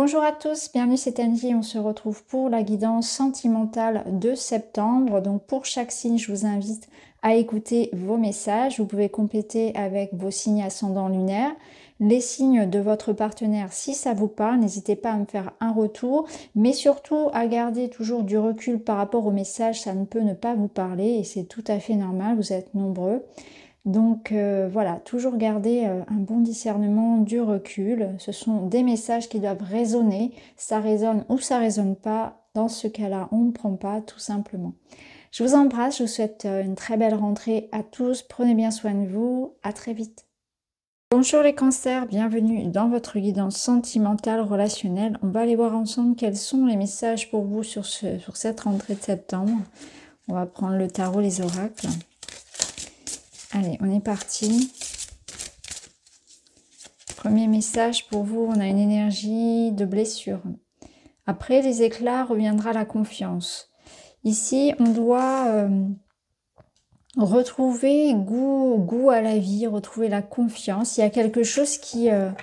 Bonjour à tous, bienvenue, c'est Angie. On se retrouve pour la guidance sentimentale de septembre. Donc pour chaque signe, je vous invite à écouter vos messages. Vous pouvez compléter avec vos signes ascendants lunaires, les signes de votre partenaire si ça vous parle. N'hésitez pas à me faire un retour, mais surtout à garder toujours du recul par rapport au message. Ça ne peut ne pas vous parler et c'est tout à fait normal, vous êtes nombreux. Donc voilà, toujours garder un bon discernement, du recul. Ce sont des messages qui doivent résonner. Ça résonne ou ça résonne pas. Dans ce cas-là, on ne prend pas tout simplement. Je vous embrasse, je vous souhaite une très belle rentrée à tous. Prenez bien soin de vous. À très vite. Bonjour les cancers, bienvenue dans votre guidance sentimentale relationnelle. On va aller voir ensemble quels sont les messages pour vous sur cette rentrée de septembre. On va prendre le tarot, les oracles. Allez, on est parti. Premier message pour vous, on a une énergie de blessure. Après les éclats reviendra la confiance. Ici, on doit retrouver goût à la vie, retrouver la confiance. Il y a quelque chose qui a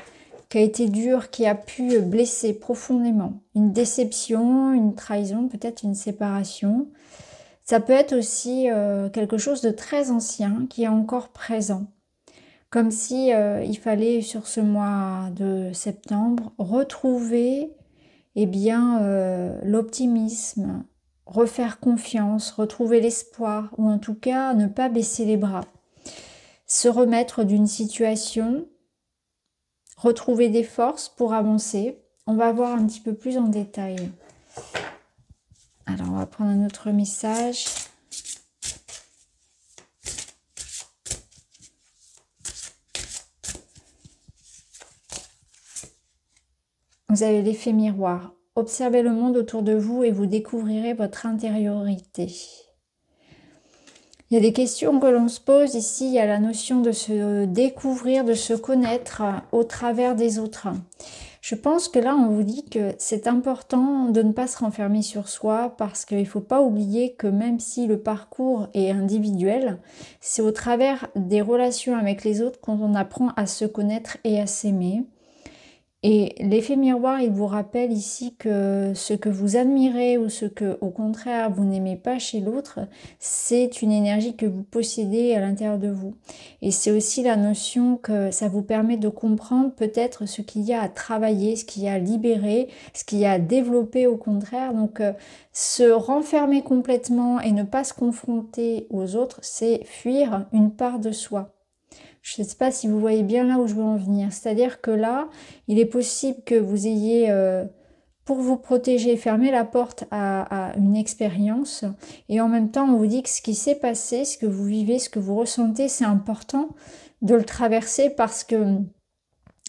été dur, qui a pu blesser profondément. Une déception, une trahison, peut-être une séparation. Ça peut être aussi quelque chose de très ancien qui est encore présent. Comme si il fallait sur ce mois de septembre retrouver l'optimisme, refaire confiance, retrouver l'espoir ou en tout cas ne pas baisser les bras. Se remettre d'une situation, retrouver des forces pour avancer. On va voir un petit peu plus en détail. Alors on va prendre un autre message. Vous avez l'effet miroir. Observez le monde autour de vous et vous découvrirez votre intériorité. Il y a des questions que l'on se pose ici. Il y a la notion de se découvrir, de se connaître au travers des autres. Je pense que là, on vous dit que c'est important de ne pas se renfermer sur soi parce qu'il ne faut pas oublier que même si le parcours est individuel, c'est au travers des relations avec les autres qu'on apprend à se connaître et à s'aimer. Et l'effet miroir, il vous rappelle ici que ce que vous admirez ou ce que, au contraire, vous n'aimez pas chez l'autre, c'est une énergie que vous possédez à l'intérieur de vous. Et c'est aussi la notion que ça vous permet de comprendre peut-être ce qu'il y a à travailler, ce qu'il y a à libérer, ce qu'il y a à développer au contraire. Donc, se renfermer complètement et ne pas se confronter aux autres, c'est fuir une part de soi. Je ne sais pas si vous voyez bien là où je veux en venir. C'est-à-dire que là, il est possible que vous ayez, pour vous protéger, fermé la porte à une expérience. Et en même temps, on vous dit que ce qui s'est passé, ce que vous vivez, ce que vous ressentez, c'est important de le traverser parce que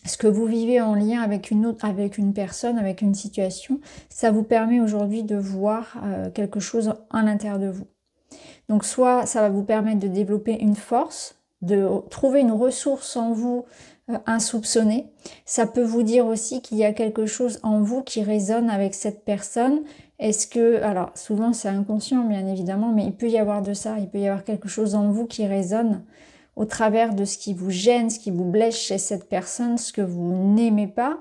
ce que vous vivez en lien avec une personne, avec une situation, ça vous permet aujourd'hui de voir quelque chose à l'intérieur de vous. Donc soit ça va vous permettre de développer une force, de trouver une ressource en vous insoupçonnée. Ça peut vous dire aussi qu'il y a quelque chose en vous qui résonne avec cette personne. Est-ce que, alors souvent c'est inconscient bien évidemment, mais il peut y avoir de ça, il peut y avoir quelque chose en vous qui résonne au travers de ce qui vous gêne, ce qui vous blesse chez cette personne, ce que vous n'aimez pas.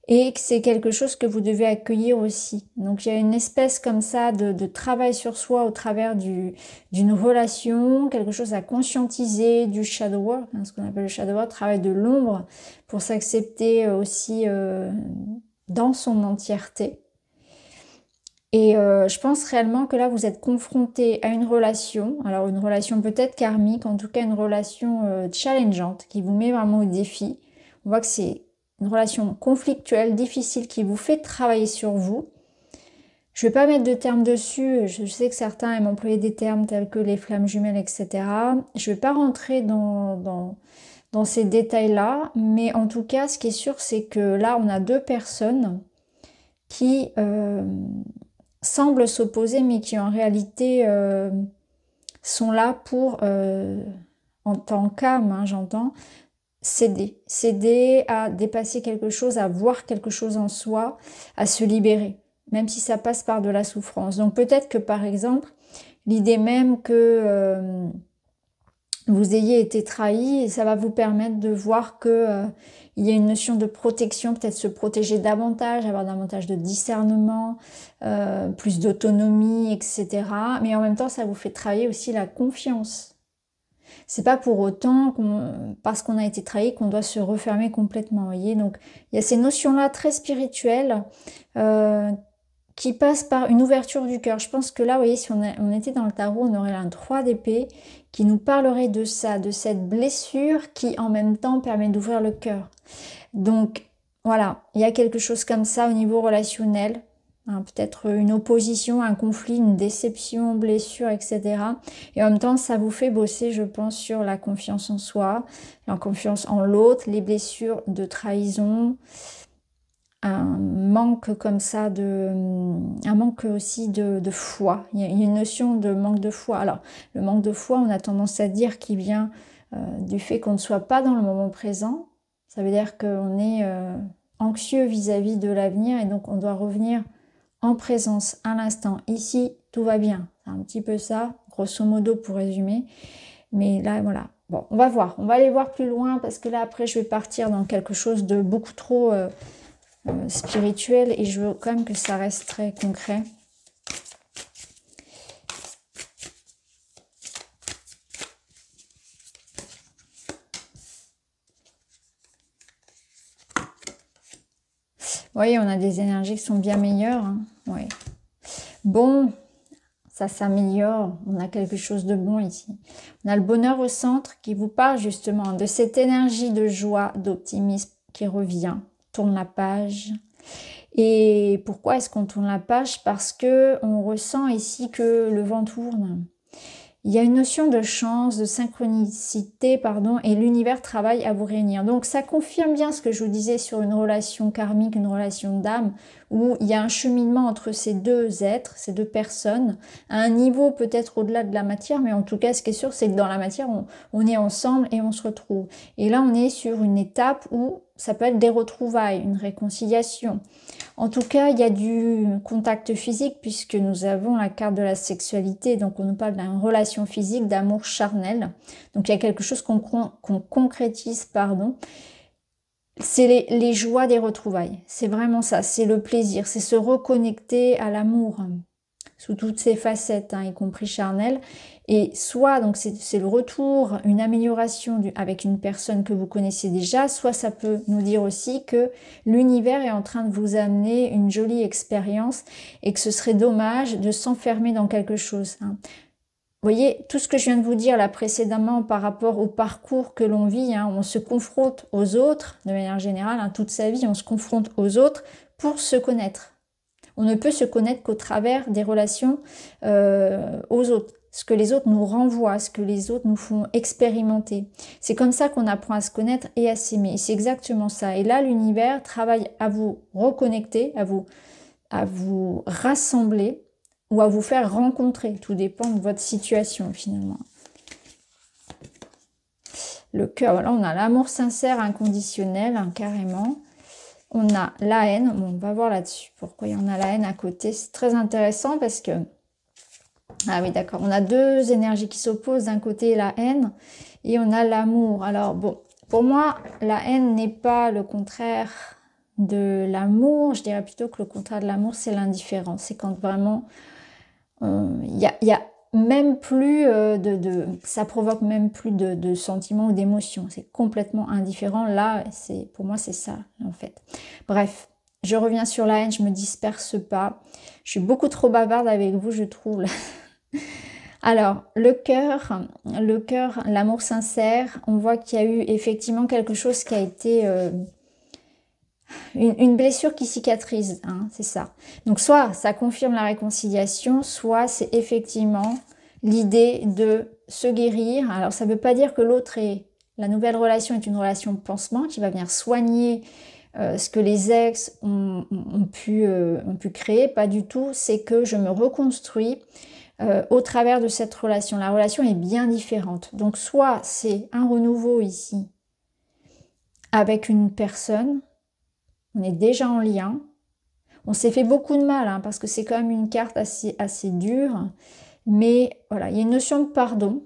Et que c'est quelque chose que vous devez accueillir aussi. Donc il y a une espèce comme ça de travail sur soi au travers d'une relation, quelque chose à conscientiser, du shadow work, hein, ce qu'on appelle le shadow work, travail de l'ombre, pour s'accepter aussi dans son entièreté. Et je pense réellement que là vous êtes confronté à une relation, alors une relation peut-être karmique, en tout cas une relation challengeante, qui vous met vraiment au défi. On voit que c'est une relation conflictuelle, difficile, qui vous fait travailler sur vous. Je ne vais pas mettre de termes dessus, je sais que certains aiment employer des termes tels que les flammes jumelles, etc. Je ne vais pas rentrer dans ces détails-là, mais en tout cas, ce qui est sûr, c'est que là, on a deux personnes qui semblent s'opposer, mais qui en réalité sont là pour, en tant qu'âme, hein, j'entends, céder à dépasser quelque chose, à voir quelque chose en soi, à se libérer, même si ça passe par de la souffrance. Donc peut-être que par exemple, l'idée même que vous ayez été trahi et ça va vous permettre de voir que il y a une notion de protection, peut-être se protéger davantage, avoir davantage de discernement, plus d'autonomie, etc. Mais en même temps, ça vous fait travailler aussi la confiance. C'est pas pour autant parce qu'on a été trahi qu'on doit se refermer complètement, vous voyez. Donc il y a ces notions-là très spirituelles qui passent par une ouverture du cœur. Je pense que là, vous voyez, si on était dans le tarot, on aurait un 3 d'épée qui nous parlerait de ça, de cette blessure qui en même temps permet d'ouvrir le cœur. Donc voilà, il y a quelque chose comme ça au niveau relationnel. Hein, peut-être une opposition, un conflit, une déception, blessure, etc. Et en même temps, ça vous fait bosser, je pense, sur la confiance en soi, la confiance en l'autre, les blessures de trahison, un manque comme ça un manque aussi de foi. Il y a une notion de manque de foi. Alors, le manque de foi, on a tendance à dire qu'il vient du fait qu'on ne soit pas dans le moment présent. Ça veut dire qu'on est anxieux vis-à-vis de l'avenir et donc on doit revenir en présence à l'instant. Ici, tout va bien. C'est un petit peu ça, grosso modo pour résumer. Mais là, voilà. Bon, on va voir. On va aller voir plus loin parce que là, après, je vais partir dans quelque chose de beaucoup trop spirituel et je veux quand même que ça reste très concret. Vous voyez, on a des énergies qui sont bien meilleures. Hein. Ouais. Bon, ça s'améliore. On a quelque chose de bon ici. On a le bonheur au centre qui vous parle justement de cette énergie de joie, d'optimisme qui revient. Tourne la page. Et pourquoi est-ce qu'on tourne la page? Parce que on ressent ici que le vent tourne. Il y a une notion de chance, de synchronicité, pardon, et l'univers travaille à vous réunir. Donc ça confirme bien ce que je vous disais sur une relation karmique, une relation d'âme, où il y a un cheminement entre ces deux êtres, ces deux personnes, à un niveau peut-être au-delà de la matière, mais en tout cas ce qui est sûr, c'est que dans la matière, on est ensemble et on se retrouve. Et là, on est sur une étape où ça peut être des retrouvailles, une réconciliation. En tout cas, il y a du contact physique puisque nous avons la carte de la sexualité. Donc, on nous parle d'une relation physique, d'amour charnel. Donc, il y a quelque chose qu'on concrétise, pardon. C'est les joies des retrouvailles. C'est vraiment ça. C'est le plaisir. C'est se reconnecter à l'amour sous toutes ses facettes, hein, y compris charnel. Et soit, donc c'est le retour, une amélioration avec une personne que vous connaissez déjà, soit ça peut nous dire aussi que l'univers est en train de vous amener une jolie expérience et que ce serait dommage de s'enfermer dans quelque chose. Hein. Vous voyez, tout ce que je viens de vous dire là précédemment par rapport au parcours que l'on vit, hein, on se confronte aux autres, de manière générale, hein, toute sa vie, on se confronte aux autres pour se connaître. On ne peut se connaître qu'au travers des relations aux autres. Ce que les autres nous renvoient, ce que les autres nous font expérimenter. C'est comme ça qu'on apprend à se connaître et à s'aimer. C'est exactement ça. Et là, l'univers travaille à vous reconnecter, à vous rassembler ou à vous faire rencontrer. Tout dépend de votre situation finalement. Le cœur, voilà, on a l'amour sincère, inconditionnel, hein, carrément. On a la haine, bon, on va voir là-dessus pourquoi il y en a la haine à côté. C'est très intéressant parce que... Ah oui, d'accord. On a deux énergies qui s'opposent. D'un côté, la haine et on a l'amour. Alors, bon, pour moi, la haine n'est pas le contraire de l'amour. Je dirais plutôt que le contraire de l'amour, c'est l'indifférence. C'est quand vraiment, il y a même plus ça provoque même plus de sentiments ou d'émotions. C'est complètement indifférent. Là, pour moi, c'est ça, en fait. Bref. Je reviens sur la haine, je me disperse pas. Je suis beaucoup trop bavarde avec vous, je trouve. Alors, le cœur, l'amour sincère, on voit qu'il y a eu effectivement quelque chose qui a été une blessure qui cicatrise, hein, c'est ça. Donc, soit ça confirme la réconciliation, soit c'est effectivement l'idée de se guérir. Alors, ça ne veut pas dire que la nouvelle relation est une relation pansement qui va venir soigner ce que les ex ont pu créer, pas du tout. C'est que je me reconstruis au travers de cette relation. La relation est bien différente. Donc soit c'est un renouveau ici avec une personne, on est déjà en lien, on s'est fait beaucoup de mal hein, parce que c'est quand même une carte assez dure, mais voilà, il y a une notion de pardon.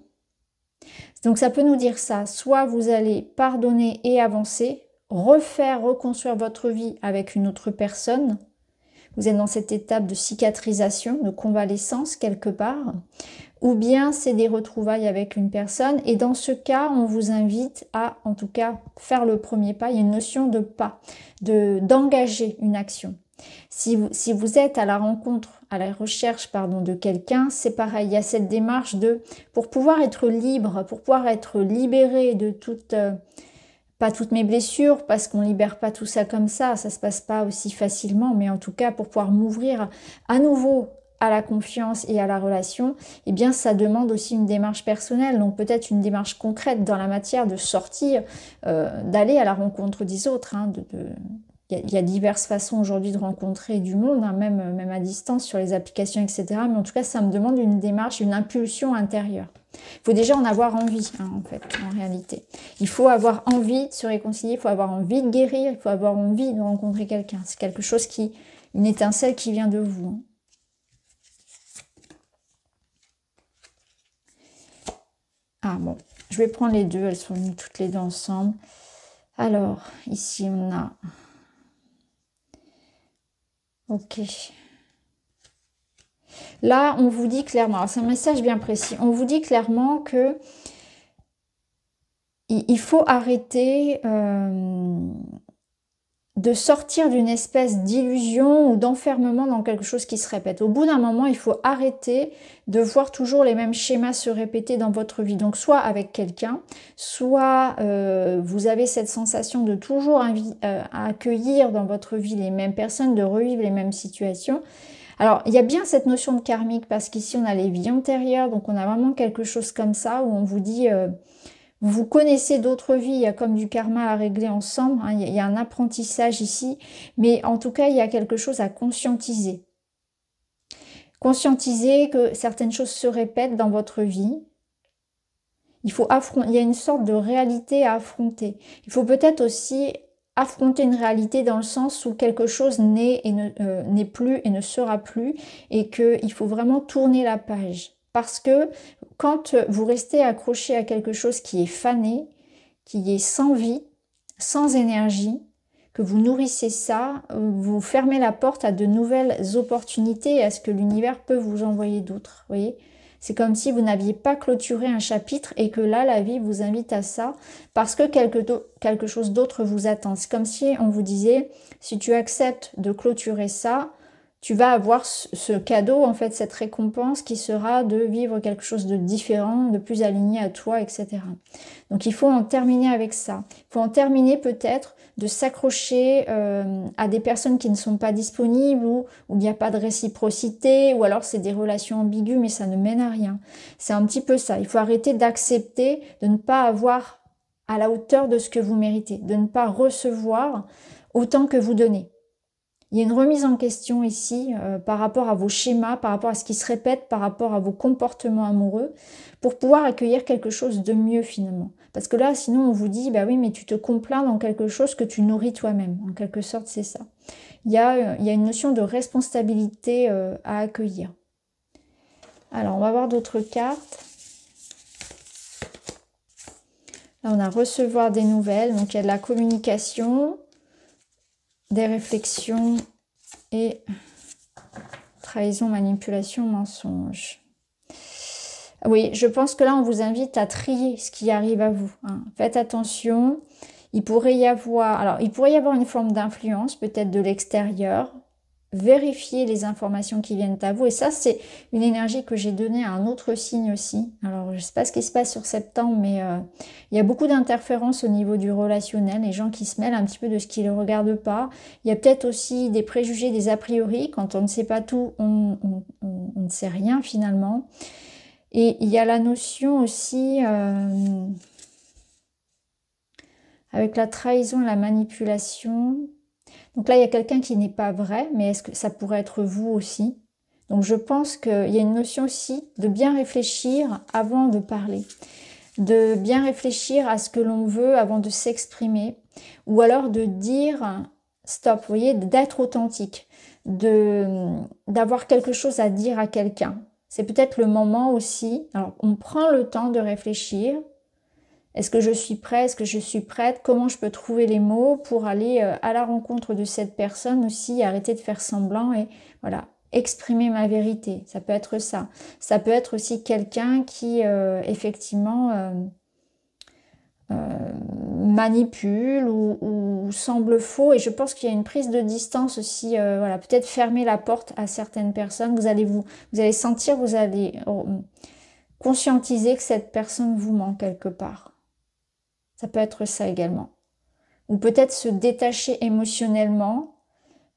Donc ça peut nous dire ça, soit vous allez pardonner et avancer, reconstruire votre vie avec une autre personne. Vous êtes dans cette étape de cicatrisation, de convalescence quelque part. Ou bien c'est des retrouvailles avec une personne. Et dans ce cas, on vous invite à, en tout cas, faire le premier pas. Il y a une notion de pas, d'engager une action. Si vous êtes à la rencontre, à la recherche, pardon, de quelqu'un, c'est pareil. Il y a cette démarche pour pouvoir être libre, pour pouvoir être libéré de pas toutes mes blessures, parce qu'on libère pas tout ça comme ça se passe pas aussi facilement, mais en tout cas, pour pouvoir m'ouvrir à nouveau à la confiance et à la relation, eh bien, ça demande aussi une démarche personnelle, donc peut-être une démarche concrète dans la matière de sortir, d'aller à la rencontre des autres, hein, il y a diverses façons aujourd'hui de rencontrer du monde, hein, même à distance sur les applications, etc. Mais en tout cas, ça me demande une démarche, une impulsion intérieure. Il faut déjà en avoir envie, hein, en fait, en réalité. Il faut avoir envie de se réconcilier, il faut avoir envie de guérir, il faut avoir envie de rencontrer quelqu'un. C'est quelque chose une étincelle qui vient de vous. Hein. Ah bon, je vais prendre les deux, elles sont mises toutes les deux ensemble. Alors, ici on a... Ok. Là, on vous dit clairement, c'est un message bien précis, on vous dit clairement que il faut arrêter de sortir d'une espèce d'illusion ou d'enfermement dans quelque chose qui se répète. Au bout d'un moment, il faut arrêter de voir toujours les mêmes schémas se répéter dans votre vie. Donc soit avec quelqu'un, soit vous avez cette sensation de toujours accueillir dans votre vie les mêmes personnes, de revivre les mêmes situations. Alors, il y a bien cette notion de karmique, parce qu'ici, on a les vies antérieures, donc on a vraiment quelque chose comme ça, où on vous dit, vous connaissez d'autres vies, il y a comme du karma à régler ensemble, hein, il y a un apprentissage ici, mais en tout cas, il y a quelque chose à conscientiser. Conscientiser que certaines choses se répètent dans votre vie. Il y a une sorte de réalité à affronter. Il faut peut-être aussi affronter une réalité dans le sens où quelque chose n'est plus et ne sera plus, et qu'il faut vraiment tourner la page. Parce que quand vous restez accroché à quelque chose qui est fané, qui est sans vie, sans énergie, que vous nourrissez ça, vous fermez la porte à de nouvelles opportunités et à ce que l'univers peut vous envoyer d'autres. Vous voyez ? C'est comme si vous n'aviez pas clôturé un chapitre et que là, la vie vous invite à ça parce que quelque chose d'autre vous attend. C'est comme si on vous disait, si tu acceptes de clôturer ça, tu vas avoir ce cadeau, en fait, cette récompense qui sera de vivre quelque chose de différent, de plus aligné à toi, etc. Donc il faut en terminer avec ça. Il faut en terminer peut-être de s'accrocher à des personnes qui ne sont pas disponibles ou où il n'y a pas de réciprocité, ou alors c'est des relations ambiguës, mais ça ne mène à rien. C'est un petit peu ça. Il faut arrêter d'accepter de ne pas avoir à la hauteur de ce que vous méritez, de ne pas recevoir autant que vous donnez. Il y a une remise en question ici par rapport à vos schémas, par rapport à ce qui se répète, par rapport à vos comportements amoureux, pour pouvoir accueillir quelque chose de mieux finalement. Parce que là, sinon, on vous dit, bah oui, mais tu te complains dans quelque chose que tu nourris toi-même. En quelque sorte, c'est ça. Il y a une notion de responsabilité à accueillir. Alors, on va voir d'autres cartes. Là, on a recevoir des nouvelles. Donc, il y a de la communication, des réflexions et trahison, manipulation, mensonge. Oui, je pense que là, on vous invite à trier ce qui arrive à vous. Hein. Faites attention. Il pourrait y avoir une forme d'influence, peut-être de l'extérieur. Vérifiez les informations qui viennent à vous. Et ça, c'est une énergie que j'ai donnée à un autre signe aussi. Alors, je ne sais pas ce qui se passe sur septembre, mais il y a beaucoup d'interférences au niveau du relationnel. Les gens qui se mêlent un petit peu de ce qui ne les regarde pas. Il y a peut-être aussi des préjugés, des a priori. Quand on ne sait pas tout, on ne sait rien finalement. Et il y a la notion aussi, avec la trahison et la manipulation. Donc là, il y a quelqu'un qui n'est pas vrai, mais est-ce que ça pourrait être vous aussi? Donc je pense qu'il y a une notion aussi de bien réfléchir avant de parler, de bien réfléchir à ce que l'on veut avant de s'exprimer, ou alors de dire stop, vous voyez, d'être authentique, d'avoir quelque chose à dire à quelqu'un. C'est peut-être le moment aussi, alors on prend le temps de réfléchir, Est-ce que je suis prêt? Est-ce que je suis prête? Comment je peux trouver les mots pour aller à la rencontre de cette personne aussi, arrêter de faire semblant et voilà, exprimer ma vérité. Ça peut être ça. Ça peut être aussi quelqu'un qui, effectivement, manipule ou semble faux. Et je pense qu'il y a une prise de distance aussi. Voilà, peut-être fermer la porte à certaines personnes. Vous allez sentir, vous allez conscientiser que cette personne vous ment quelque part. Ça peut être ça également. Ou peut-être se détacher émotionnellement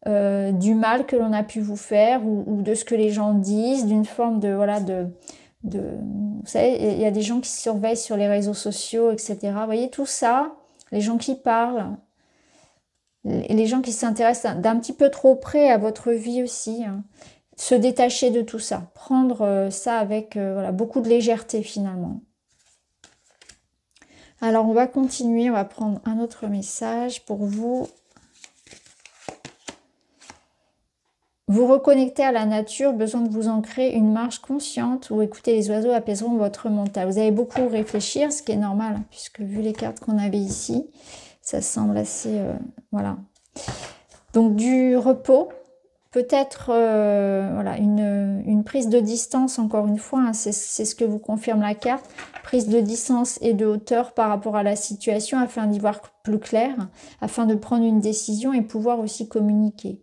du mal que l'on a pu vous faire ou de ce que les gens disent, d'une forme de, voilà, vous savez, il y a des gens qui surveillent sur les réseaux sociaux, etc. Vous voyez, tout ça, les gens qui parlent, les gens qui s'intéressent d'un petit peu trop près à votre vie aussi, hein. Se détacher de tout ça, prendre ça avec voilà, beaucoup de légèreté finalement. Alors on va continuer, on va prendre un autre message pour vous. Vous reconnectez à la nature, besoin de vous ancrer une marche consciente ou écouter les oiseaux apaiseront votre mental. Vous allez beaucoup réfléchir, ce qui est normal, hein, puisque vu les cartes qu'on avait ici, ça semble assez... voilà. Donc du repos, peut-être voilà, une prise de distance, encore une fois, hein, c'est ce que vous confirme la carte, prise de distance et de hauteur par rapport à la situation afin d'y voir plus clair, afin de prendre une décision et pouvoir aussi communiquer.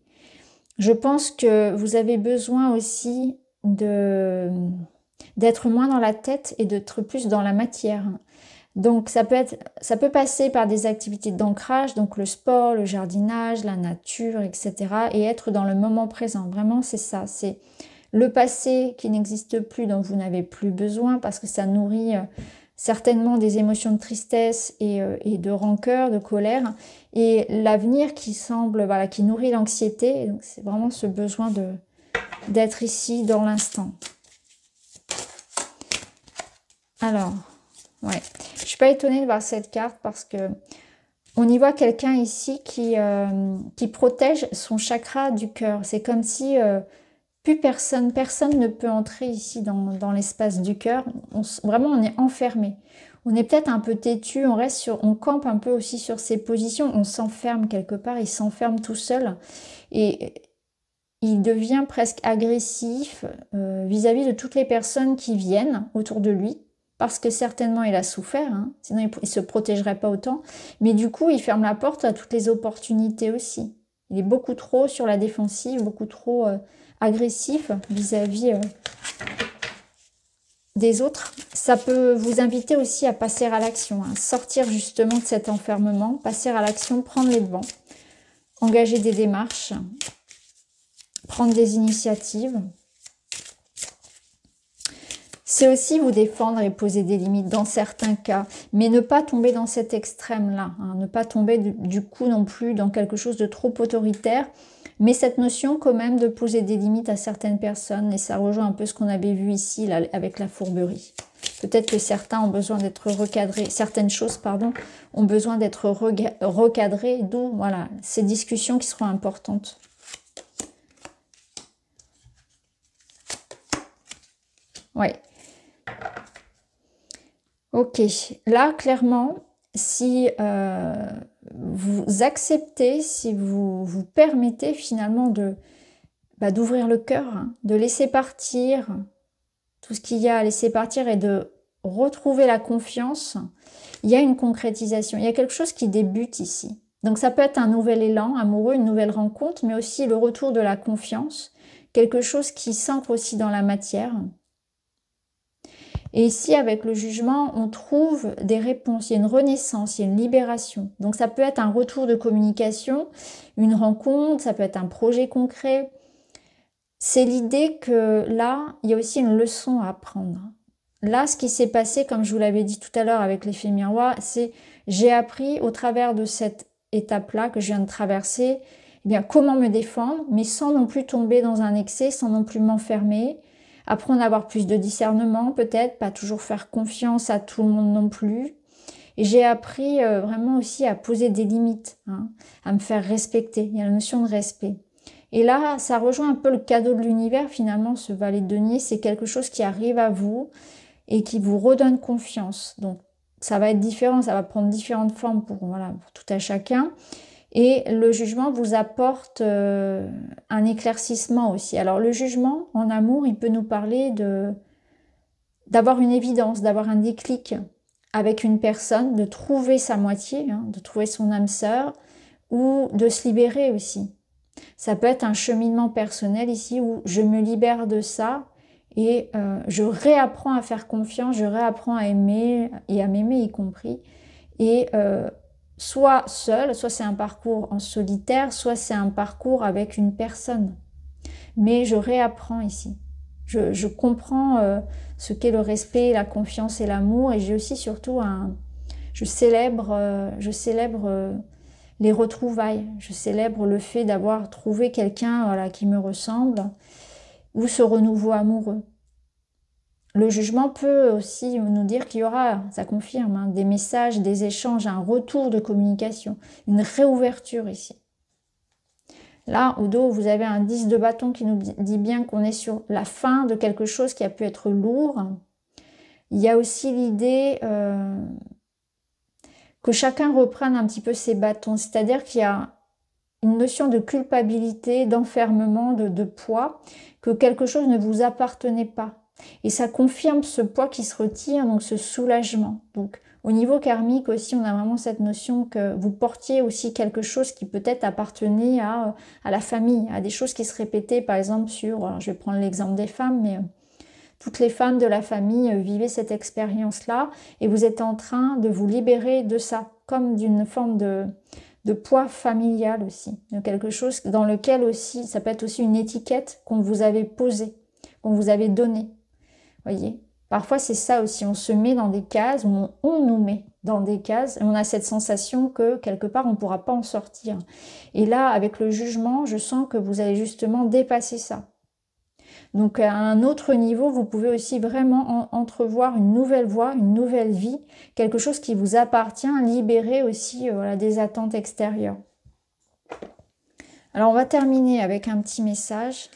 Je pense que vous avez besoin aussi d'être moins dans la tête et d'être plus dans la matière. Donc ça peut passer par des activités d'ancrage, donc le sport, le jardinage, la nature, etc. Et être dans le moment présent. Vraiment, c'est ça. C'est le passé qui n'existe plus, dont vous n'avez plus besoin parce que ça nourrit certainement des émotions de tristesse et de rancœur, de colère. Et l'avenir qui semble, voilà, qui nourrit l'anxiété. Donc c'est vraiment ce besoin d'être ici dans l'instant. Alors, ouais. Je suis pas étonnée de voir cette carte parce que on y voit quelqu'un ici qui protège son chakra du cœur. C'est comme si plus personne ne peut entrer ici dans l'espace du cœur. Vraiment, on est enfermé. On est peut-être un peu têtu, on campe un peu aussi sur ses positions, on s'enferme quelque part, il s'enferme tout seul et il devient presque agressif vis-à-vis de toutes les personnes qui viennent autour de lui. Parce que certainement il a souffert, hein, sinon il ne se protégerait pas autant. Mais du coup, il ferme la porte à toutes les opportunités aussi. Il est beaucoup trop sur la défensive, beaucoup trop agressif vis-à-vis des autres. Ça peut vous inviter aussi à passer à l'action, hein, sortir justement de cet enfermement, passer à l'action, prendre les devants, engager des démarches, prendre des initiatives. C'est aussi vous défendre et poser des limites dans certains cas, mais ne pas tomber dans cet extrême-là, hein, ne pas tomber du coup non plus dans quelque chose de trop autoritaire, mais cette notion quand même de poser des limites à certaines personnes, et ça rejoint un peu ce qu'on avait vu ici là, avec la fourberie. Peut-être que certains ont besoin d'être recadrés, certaines choses, pardon, ont besoin d'être recadrées, d'où voilà, ces discussions qui seront importantes. Ouais. Ok, là, clairement, si vous acceptez, si vous vous permettez finalement d'ouvrir le cœur, hein, de laisser partir tout ce qu'il y a à laisser partir et de retrouver la confiance, il y a une concrétisation, il y a quelque chose qui débute ici. Donc ça peut être un nouvel élan amoureux, une nouvelle rencontre, mais aussi le retour de la confiance, quelque chose qui s'ancre aussi dans la matière. Et ici, avec le jugement, on trouve des réponses, il y a une renaissance, il y a une libération. Donc ça peut être un retour de communication, une rencontre, ça peut être un projet concret. C'est l'idée que là, il y a aussi une leçon à apprendre. Là, ce qui s'est passé, comme je vous l'avais dit tout à l'heure avec l'effet miroir, c'est j'ai appris au travers de cette étape-là que je viens de traverser, eh bien, comment me défendre, mais sans non plus tomber dans un excès, sans non plus m'enfermer. Apprendre à avoir plus de discernement, peut-être, pas toujours faire confiance à tout le monde non plus. Et j'ai appris vraiment aussi à poser des limites, hein, à me faire respecter. Il y a la notion de respect. Et là, ça rejoint un peu le cadeau de l'univers, finalement, ce valet de denier. C'est quelque chose qui arrive à vous et qui vous redonne confiance. Donc, ça va être différent, ça va prendre différentes formes pour, voilà, pour tout à chacun. Et le jugement vous apporte un éclaircissement aussi. Alors le jugement en amour, il peut nous parler d'avoir une évidence, d'avoir un déclic avec une personne, de trouver sa moitié, hein, de trouver son âme sœur, ou de se libérer aussi. Ça peut être un cheminement personnel ici où je me libère de ça et je réapprends à faire confiance, je réapprends à aimer et à m'aimer y compris. Et soit seul, soit c'est un parcours en solitaire, soit c'est un parcours avec une personne. Mais je réapprends ici. Je comprends ce qu'est le respect, la confiance et l'amour. Et j'ai aussi surtout je célèbre les retrouvailles. Je célèbre le fait d'avoir trouvé quelqu'un, voilà, qui me ressemble ou ce renouveau amoureux. Le jugement peut aussi nous dire qu'il y aura, ça confirme, hein, des messages, des échanges, un retour de communication, une réouverture ici. Là, au dos, vous avez un 10 de bâton qui nous dit bien qu'on est sur la fin de quelque chose qui a pu être lourd. Il y a aussi l'idée que chacun reprenne un petit peu ses bâtons, c'est-à-dire qu'il y a une notion de culpabilité, d'enfermement, de poids, que quelque chose ne vous appartenait pas. Et ça confirme ce poids qui se retire, donc ce soulagement. Donc au niveau karmique aussi, on a vraiment cette notion que vous portiez aussi quelque chose qui peut-être appartenait à la famille, à des choses qui se répétaient, par exemple sur, alors je vais prendre l'exemple des femmes, mais toutes les femmes de la famille vivaient cette expérience-là, et vous êtes en train de vous libérer de ça, comme d'une forme de poids familial aussi, de quelque chose dans lequel aussi, ça peut être aussi une étiquette qu'on vous avait posée, qu'on vous avait donnée. Voyez, parfois c'est ça aussi, on se met dans des cases, on nous met dans des cases, et on a cette sensation que quelque part on ne pourra pas en sortir. Et là, avec le jugement, je sens que vous allez justement dépasser ça. Donc à un autre niveau, vous pouvez aussi vraiment entrevoir une nouvelle voie, une nouvelle vie, quelque chose qui vous appartient, libérer aussi voilà, des attentes extérieures. Alors on va terminer avec un petit message.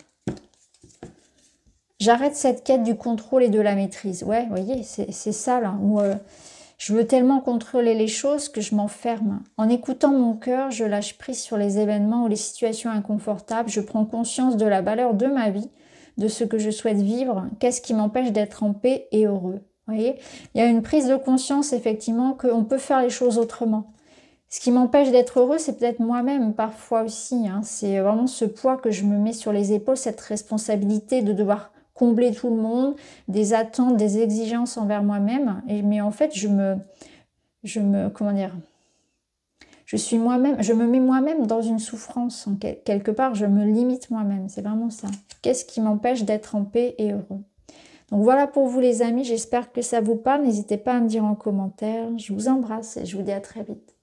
J'arrête cette quête du contrôle et de la maîtrise. Ouais, vous voyez, c'est ça là, où je veux tellement contrôler les choses que je m'enferme. En écoutant mon cœur, je lâche prise sur les événements ou les situations inconfortables. Je prends conscience de la valeur de ma vie, de ce que je souhaite vivre. Qu'est-ce qui m'empêche d'être en paix et heureux? Vous voyez, il y a une prise de conscience effectivement qu'on peut faire les choses autrement. Ce qui m'empêche d'être heureux, c'est peut-être moi-même parfois aussi. Hein. C'est vraiment ce poids que je me mets sur les épaules, cette responsabilité de devoir combler tout le monde, des attentes, des exigences envers moi-même. Mais en fait, je comment dire, je me mets moi-même dans une souffrance. Quelque part, je me limite moi-même. C'est vraiment ça. Qu'est-ce qui m'empêche d'être en paix et heureux? Donc voilà pour vous les amis. J'espère que ça vous parle. N'hésitez pas à me dire en commentaire. Je vous embrasse et je vous dis à très vite.